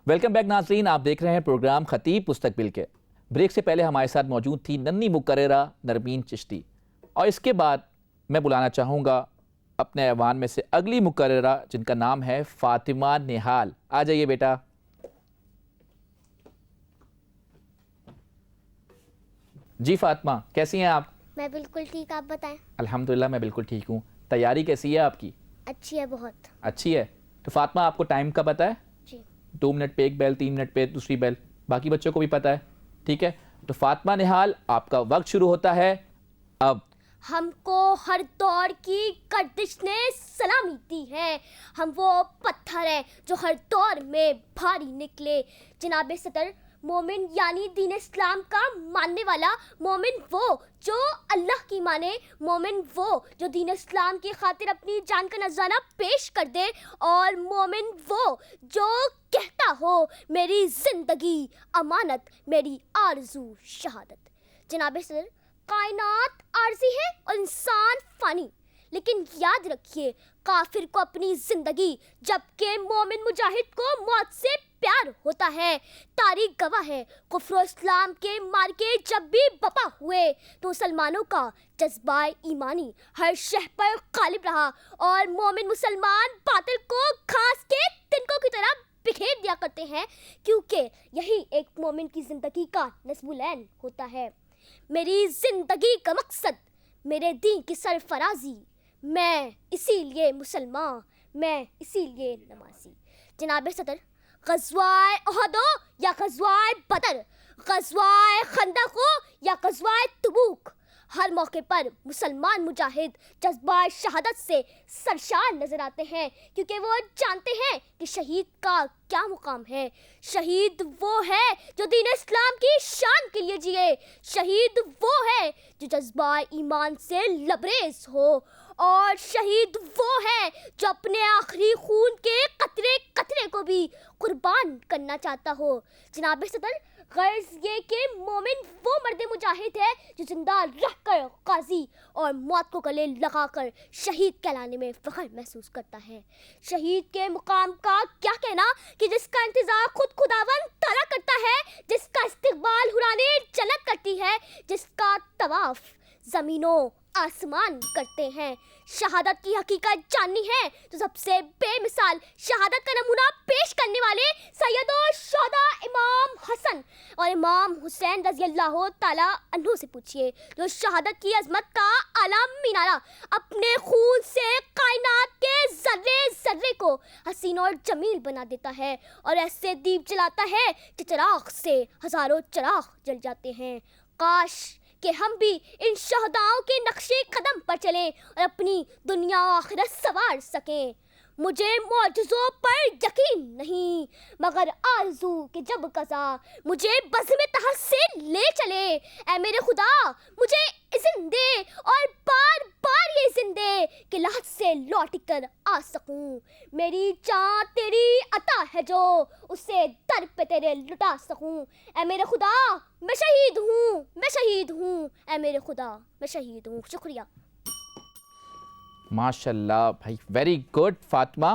Welcome back ناظرین، آپ دیکھ رہے ہیں پروگرام خطیب مستقبل کے۔ بریک سے پہلے ہمارے ساتھ موجود تھی ننھی مقررہ نرمین چشتی، اور اس کے بعد میں بلانا چاہوں گا اپنے ایوان میں سے اگلی مقررہ جن کا نام ہے فاطمہ نہال۔ آ جائیے بیٹا۔ جی فاطمہ، کیسی ہیں آپ؟ میں بالکل ٹھیک، آپ بتائیں؟ الحمدللہ میں بالکل ٹھیک ہوں۔ تیاری کیسی ہے آپ کی؟ اچھی ہے، بہت اچھی ہے۔ تو فاطمہ آپ کو ٹائم کا پتہ ہے؟ جی 2 منٹ پہ ایک بیل، 3 منٹ پہ دوسری بیل، باقی بچوں کو بھی پتہ ہے، ٹھیک ہے؟ تو فاطمہ نہال، آپ کا وقت شروع ہوتا ہے اب۔ ہم کو ہر دور کی گردش نے سلامی دی ہے، ہم وہ پتھر ہیں جو ہر دور میں بھاری نکلے۔ جناب صدر، مومن یعنی دین اسلام کا ماننے والا، مومن وہ جو اللہ کی مانے، مومن وہ جو دین اسلام کی خاطر اپنی جان کا نذرانہ پیش کر دے، اور مومن وہ جو کہتا ہو میری زندگی امانت، میری آرزو شہادت۔ جناب صدر، کائنات عارضی ہے اور انسان فانی، لیکن یاد رکھیے کافر کو اپنی زندگی، جبکہ مومن مجاہد کو موت سے پیار ہوتا ہے۔ تاریخ گواہ ہے، کفر و اسلام کے مارکے جب بھی بپا ہوئے تو مسلمانوں کا جذبہ ایمانی ہر شہ پر غالب رہا، اور مومن مسلمان باطل کو گھاس کے تنکوں کی طرح بکھیر دیا کرتے ہیں، کیونکہ یہی ایک مومن کی زندگی کا نصب العین ہوتا ہے۔ میری زندگی کا مقصد میرے دین کی سرفرازی، میں اسی لیے مسلمان، میں اسی لیے نمازی۔ جناب صدر، غزوہ احد ہو یا غزوہ بدر، غزوہ خندق ہو یا غزوہ تبوک، ہر موقع پر مسلمان مجاہد جذبہ شہادت سے سرشار نظر آتے ہیں، کیونکہ وہ جانتے ہیں کہ شہید کا کیا مقام ہے۔ شہید وہ ہے جو دین اسلام کی شان کے لیے جیے، شہید وہ ہے جو جذبہ ایمان سے لبریز ہو، اور شہید وہ ہے جو اپنے آخری خون کے قطرے قطرے کو بھی قربان کرنا چاہتا ہو۔ جناب صدر، غرض یہ کہ مومن وہ مرد مجاہد ہے جو زندہ رہ کر غازی اور موت کو گلے لگا کر شہید کہلانے میں فخر محسوس کرتا ہے۔ شہید کے مقام کا کیا کہنا کہ جس کا انتظار خود خداوند تعالیٰ کرتا ہے، جس کا استقبال حوران جنت کرتی ہے، جس کا طواف زمین و آسمان کرتے ہیں۔ شہادت کی حقیقت جاننی ہے تو سب سے بے مثال شہادت کا نمونہ پیش کرنے والے سید الشہداء امام حسن اور امام حسین رضی اللہ تعالیٰ عنہ سے پوچھئے، جو شہادت کی عظمت کا اعلیٰ مینارہ اپنے خون سے کائنات کے ذرے ذرے کو حسین اور جمیل بنا دیتا ہے، اور ایسے دیپ جلاتا ہے کہ چراغ سے ہزاروں چراغ جل جاتے ہیں۔ کاش کہ ہم بھی ان شہداؤں کے نقش قدم پر چلیں اور اپنی دنیا و آخرت سنوار سکیں۔ مجھے معجزوں پر یقین نہیں، مگر آرزو کہ جب قضا مجھے بزم تحت سے لے چلے، اے میرے خدا مجھے اذن دے اور بار بار یہ اذن دے کہ لحد سے لوٹ کر آ سکوں۔ میری جان تیری عطا ہے جو اسے در پہ تیرے لٹا سکوں۔ اے میرے خدا میں شہید ہوں، میں شہید ہوں، اے میرے خدا میں شہید ہوں۔ شکریہ۔ ماشاءاللہ بھائی، ویری گڈ فاطمہ،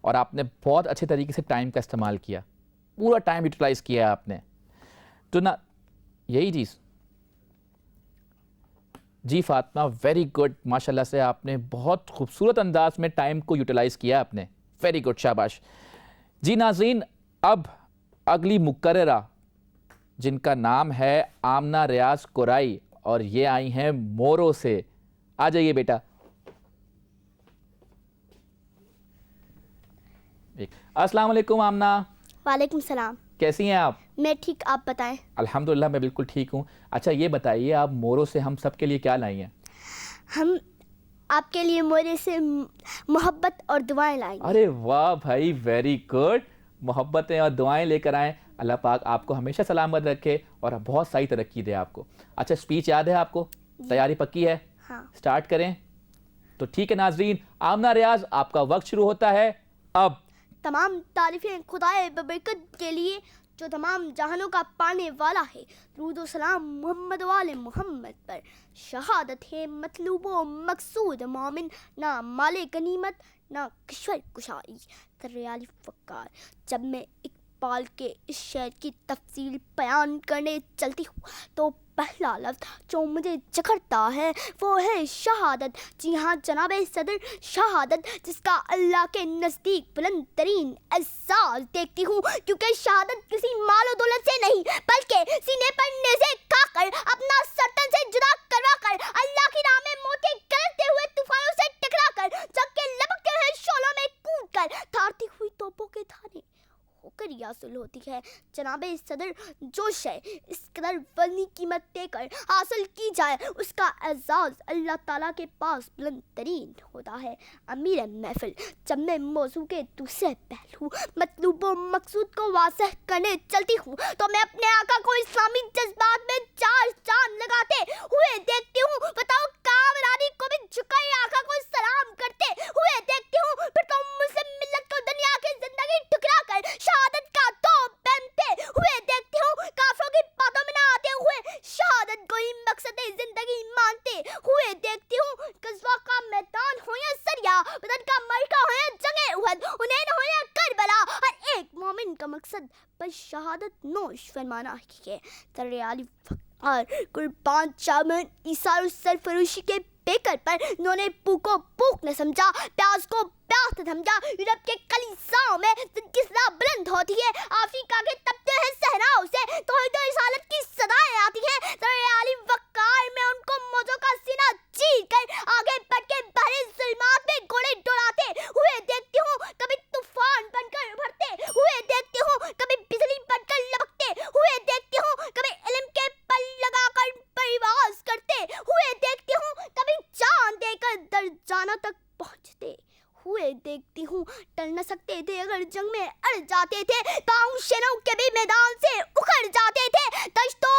اور آپ نے بہت اچھے طریقے سے ٹائم کا استعمال کیا، پورا ٹائم یوٹیلائز کیا ہے آپ نے، تو نا یہی چیز۔ جی فاطمہ، ویری گڈ، ماشاءاللہ سے آپ نے بہت خوبصورت انداز میں ٹائم کو یوٹیلائز کیا آپ نے، ویری گڈ، شاباش۔ جی ناظرین، اب اگلی مقررہ جن کا نام ہے آمنہ ریاض قرائی، اور یہ آئی ہیں مورو سے۔ آ جائیے بیٹا۔ السلام علیکم آمنہ۔ وعلیکم السلام۔ کیسی ہیں آپ؟ میں ٹھیک، آپ بتائیں؟ الحمدللہ میں بالکل ٹھیک ہوں۔ اچھا یہ بتائیے، آپ مورو سے ہم سب کے لیے کیا لائی ہیں؟ ہم آپ کے لیے مورے سے محبت اور دعائیں لائیں گے۔ ارے واہ بھائی، ویری گڈ، محبتیں اور دعائیں لے کر آئیں۔ اللہ پاک آپ کو ہمیشہ سلامت رکھے اور بہت ساری ترقی دے آپ کو۔ اچھا اسپیچ یاد ہے آپ کو؟ تیاری پکی ہے؟ ہاں۔ سٹارٹ کریں؟ تو ٹھیک ہے ناظرین، آمنہ ریاض آپ کا وقت شروع ہوتا ہے اب۔ تمام تعریفیں خدائے ببرکت کے لیے جو تمام جہانوں کا پانے والا ہے۔ درود و سلام محمد وال محمد پر۔ شہادت ہے مطلوب و مقصود مومن، نہ مال غنیمت نہ کشور کشائی، تریالی فقار۔ جب میں ایک پال کے اس شعر کی تفصیل بیان کرنے چلتی ہوں تو پہلا لفظ جو مجھے جکڑتا ہے وہ ہے شہادت. جی ہاں جناب صدر, شہادت جس کا اللہ کے نزدیک بلند ترین اعزاز دیکھتی ہوں, کیونکہ شہادت کسی مال و دولت سے نہیں بلکہ سینے پر نیزے کھا کر اپنا سرطن سے جدا کروا کر اللہ کی راہ میں موت کے گرجتے ہوئے طوفانوں سے ٹکرا کر جب کہ لپکتے ہوئے شعلوں میں کود کر تارتی ہوئی توپوں کے دھانے ہو کر یہ حاصل ہوتی ہے. جناب صدر, جو شے اس قدر وزنی قیمت دے کر حاصل کی جائے اس کا اعزاز اللہ تعالیٰ کے پاس بلند ترین ہوتا ہے. امیر محفل, جب میں موضوع کے دوسرے پہلو مطلوب و مقصود کو واضح کرنے چلتی ہوں تو میں اپنے آقا کو اسلامی جذبات میں چار چاند لگاتے ہوئے دیکھتی ہوں. بتاؤ کامرانی کو بھی جھکائے آقا کو سلام کرتے ہوئے دیکھتی ہوں, پھر تو مسلم ملت کو دنیا کی زندگی ٹکرا کر شہادت کا توپ پہنتے ہوئے دیکھتی ہوں. کافروں کی باتوں میں نہ آتے ہوئے شہادت کو ہی مقصد زندگی مانتے ہوئے دیکھتی ہوں. غزوہ کا میدان ہو یا سریا, بدر کا معرکہ ہو یا جنگ احد, حنین ہو یا کربلا, ہر ایک مومن کا مقصد بس شہادت نوش فرمانا ہی ہے. سر علی فقار قربان چامن ایثار و سرفروشی کے پیکر پر انہوں نے پو کو پوک نہ سمجھا, پیاز کو پیاس نہ سمجھا. یورپ کے کلیساؤں میں کی صدا بلند ہوتی ہے, افریقہ کے تپتے ہیں صحراؤں سے توحید و رسالت کی صدائیں آتی ہیں. سر علی وقار میں ان کو موجوں کا سینہ چیر کر آگے بڑھ کے بحر ظلمات میں گھوڑے دوڑاتے ہوئے دیکھتی ہوں. کبھی طوفان بن کر ابھرتے ہوئے دیکھتی ہوں, کبھی بجلی بن کر لپکتے ہوئے دیکھتی ہوں, کبھی علم کے پل لگا کر پرواز کرتے ہوئے دیکھتی ہوں, کبھی جان دے کر درجانہ تک پہنچتے ہوئے دیکھتی ہوں. ٹل نہ سکتے تھے اگر جنگ میں اڑ جاتے تھے, پاؤں شنوں کے بھی میدان سے اکھڑ جاتے تھے. دشت و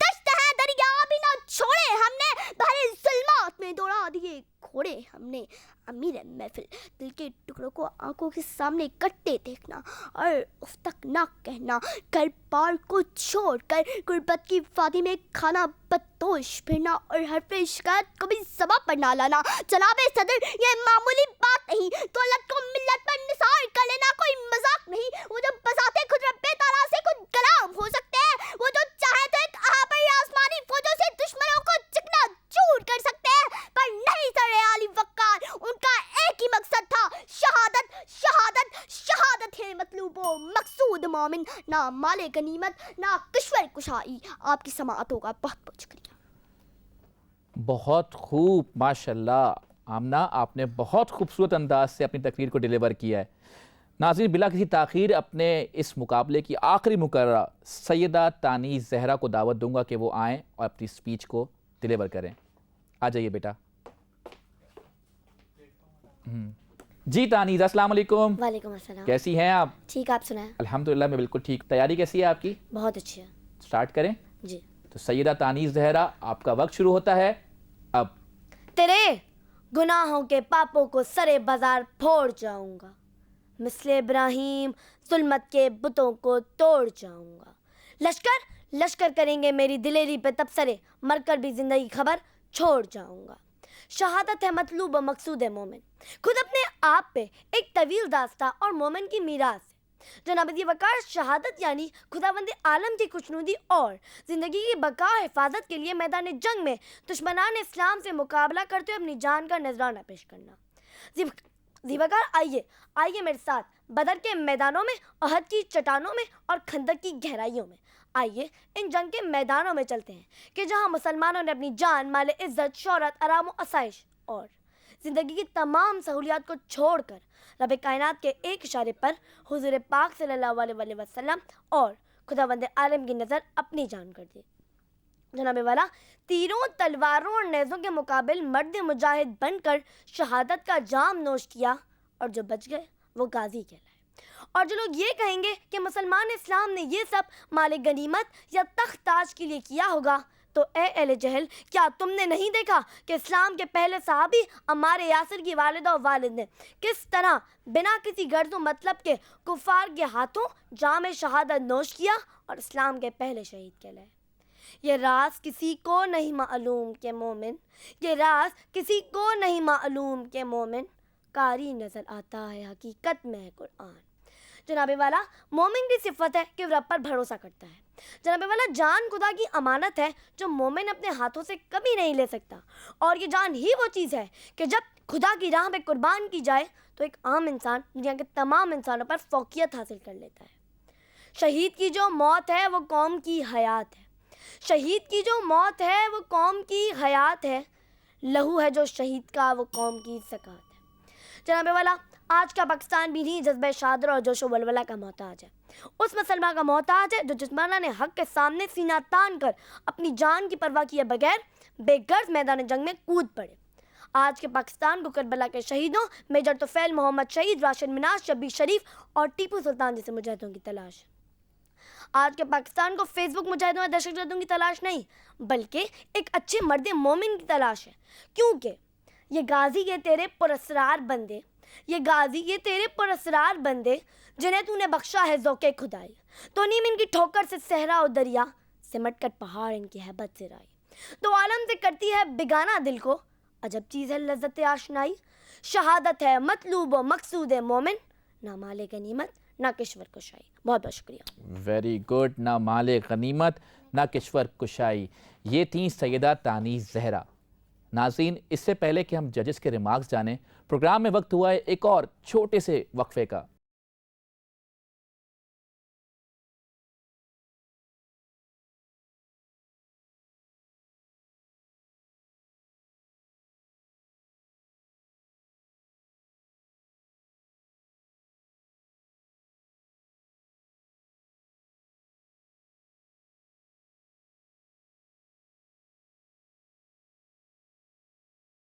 دشت ہے دریا بھی نہ چھوڑے ہم نے, بحر ظلمات میں دوڑا دیے گھوڑے ہم نے. امیر محفل, دل کے ٹکڑوں کو آنکھوں کے سامنے کٹتے دیکھنا اور اف تک نہ کہنا, گھر بار کو چھوڑ کر غربت کی وادی میں کھانا بدوش پھرنا اور حرف شکایت کو بھی زبان پر نہ لانا. جناب صدر, یہ معمولی بات نہیں. دولت کو ملت پر نثار کر لینا کوئی مذاق نہیں. وہ جو بذات خود رب تعالیٰ سے کچھ کلام ہو سکتے ہیں, وہ جو چاہے تو ایک آبی آسمانی فوجوں سے دشمنوں کو چکنا چور کر سکتے ہیں, پر نہیں سر علی وقار. ان کا ایک ہی مقصد تھا, شہادت. شہادت شہادت ہے مطلوب و مقصود مومن, نہ مال غنیمت نہ کشور کشائی. آپ کی سماعتوں کا بہت بہت شکریہ. بہت خوب, ماشاءاللہ آمنہ, آپ نے بہت خوبصورت انداز سے اپنی تقریر کو ڈیلیور کیا ہے. ناظرین, بلا کسی تاخیر اپنے اس مقابلے کی آخری مقررہ سیدہ تانیث زہرا کو دعوت دوں گا کہ وہ آئیں اور اپنی سپیچ کو ڈیلیور کریں. آ جائیے بیٹا. جی تانیث, السلام علیکم. وعلیکم السلام. کیسی ہیں آپ؟ ٹھیک, آپ سنائیں. الحمدللہ میں بالکل ٹھیک. تیاری کیسی ہے آپ کی؟ بہت اچھی ہے. سٹارٹ کریں. جی. تو سیدہ تانیث زہرا, آپ کا وقت شروع ہوتا ہے اب. تیرے گناہوں کے پاپوں کو سرے بازار پھوڑ جاؤں گا, مثل ابراہیم ظلمت کے بتوں کو توڑ جاؤں گا. لشکر لشکر کریں گے میری دلیری پہ تبصرے, مر کر بھی زندگی خبر چھوڑ جاؤں گا. شہادت ہے مطلوب و مقصود مومن, خود اپنے آپ پہ ایک طویل داستہ اور مومن کی میراث ہے. جناب دی وقار, شہادت یعنی خداوند عالم کی خوشنودی اور زندگی کی بقا حفاظت کے لیے میدان جنگ میں دشمنان اسلام سے مقابلہ کرتے ہوئے اپنی جان کا نذرانہ پیش کرنا. دی وقار, آئیے میرے ساتھ بدر کے میدانوں میں, احد کی چٹانوں میں اور خندق کی گہرائیوں میں. آئیے ان جنگ کے میدانوں میں چلتے ہیں کہ جہاں مسلمانوں نے اپنی جان, مال, عزت, شہرت, آرام و آسائش اور زندگی کی تمام سہولیات کو چھوڑ کر رب کائنات کے ایک اشارے پر حضور پاک صلی اللہ علیہ وسلم اور خداوند عالم کی نظر اپنی جان کر دی. جناب والا, تیروں, تلواروں اور نیزوں کے مقابل مرد مجاہد بن کر شہادت کا جام نوش کیا, اور جو بچ گئے وہ غازی کہلائے. اور جو لوگ یہ کہیں گے کہ مسلمان اسلام نے یہ سب مال غنیمت یا تخت تاج کے لیے کیا ہوگا, تو اے اہل جہل, کیا تم نے نہیں دیکھا کہ اسلام کے پہلے صحابی عمار یاسر کی والدہ و والد نے کس طرح بنا کسی غرض و مطلب کے کفار کے ہاتھوں جام شہادت نوش کیا اور اسلام کے پہلے شہید کہلائے. یہ راز کسی کو نہیں معلوم کہ مومن, یہ راز کسی کو نہیں معلوم کہ مومن, قاری نظر آتا ہے حقیقت میں ہے قرآن. جناب والا مومن کی صفت ہے کہ وہ رب پر بھروسہ کرتا ہے. جناب والا جان خدا کی امانت ہے جو مومن اپنے ہاتھوں سے کبھی نہیں لے سکتا, اور یہ جان ہی وہ چیز ہے کہ جب خدا کی راہ میں قربان کی جائے تو ایک عام انسان دنیا کے تمام انسانوں پر فوقیت حاصل کر لیتا ہے. شہید کی جو موت ہے وہ قوم کی حیات ہے. شہید کی جو موت ہے وہ قوم کی حیات ہے. لہو ہے جو شہید کا وہ قوم کی زکات ہے. جناب والا آج کا پاکستان بھی نہیں جذبہ شادر اور جوش و ولولہ کا محتاج ہے. اس مسلمہ کا محتاج ہے جو جسمانہ نے حق کے سامنے سینہ تان کر اپنی جان کی پرواہ کیے بغیر بے غرض میدان جنگ میں کود پڑے. آج کے پاکستان کو کربلا کے شہیدوں میجر طفیل محمد شہید, راشد مناز, شبیر شریف اور ٹیپو سلطان جیسے مجاہدوں کی تلاش ہے. آج کے پاکستان کو فیس بک مجاہدوں اور دہشت گردوں کی تلاش نہیں بلکہ ایک اچھے مرد مومن کی تلاش ہے, کیونکہ یہ غازی یہ تیرے پراسرار بندے, یہ غازی یہ تیرے پراسرار بندے جنہیں تو نے بخشا ہے ذوق خدائی. تو نیم ان کی ٹھوکر سے صحرا و دریا, سمٹ کر پہاڑ ان کی ہیبت سے رائی. تو عالم سے کرتی ہے بیگانہ دل کو, عجب چیز ہے لذت آشنائی. شہادت ہے مطلوب و مقصود مومن, نہ مال غنیمت نہ کشور کشائی. بہت بہت شکریہ. Very good. نہ مال غنیمت نہ کشور کشائی. یہ تھیں سیدہ تانیث زہرا. ناظرین, اس سے پہلے کہ ہم ججز کے ریمارکس جانیں, پروگرام میں وقت ہوا ہے ایک اور چھوٹے سے وقفے کا.